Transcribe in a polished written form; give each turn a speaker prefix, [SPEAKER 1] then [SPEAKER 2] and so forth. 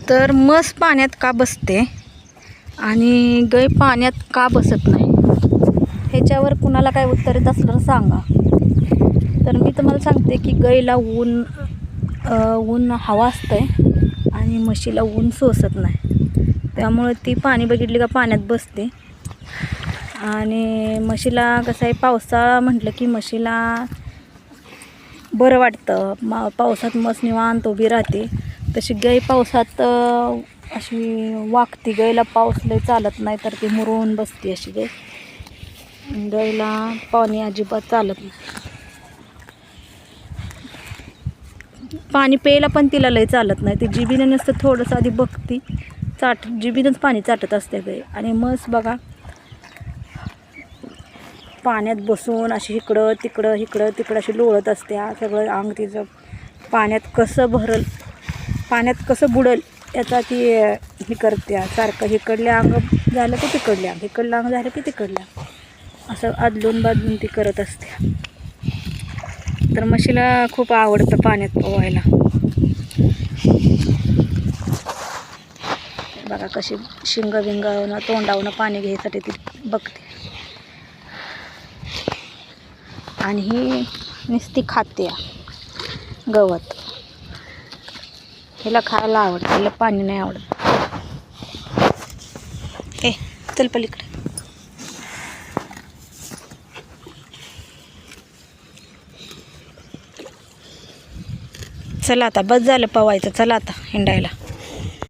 [SPEAKER 1] तर म्हस पाण्यात का बसते आणि गाय पाण्यात का बसत नाही, ह्याच्यावर कुणाला काय उत्तर येत असलं तर सांगा. तर मी तुम्हाला सांगते की गायला ऊन हवा असतंय आणि म्हशीला ऊन सोसत नाही, त्यामुळे ती पाणी बघितली का पाण्यात बसते. आणि म्हशीला कसं आहे, पावसाळा म्हटलं की म्हशीला बरं वाटतं. पावसात म्हस निवांत उभी राहते. तशी गाय पावसात अशी वागती. गायला पाऊस लय चालत नाही, तर ती मुरून बसते अशी गाय. गायला पाणी अजिबात चालत नाही. पाणी प्यायला पण तिला लय चालत नाही. ती जिभीनं नुसतं थोडंसं आधी बघती, जिभीनंच पाणी चाटत असते गाय. आणि म्हस बघा पाण्यात बसून अशी इकडं तिकडं अशी लोळत असते. सगळं अंग तिचं पाण्यात कसं भरल, पाण्यात कसं बुडल याचा ती हे करते. सारखं इकडले अंग झालं की तिकडले अंग, इकडलं अंग झालं की तिकडलं अंग, असं अदलून बदलून ती करत असते. तर म्हशीला खूप आवडतं पाण्यात पोहायला. बघा कशी शिंग बिंगावनं तोंडावनं पाणी घ्यायसाठी ती बघते. आणि ही नुसती खाते गवत. हिला खायला आवडतं, हिला पाणी नाही आवडत. चल पलीकडे. चला आता बस झालं पवायचं, चला आता हिंडायला.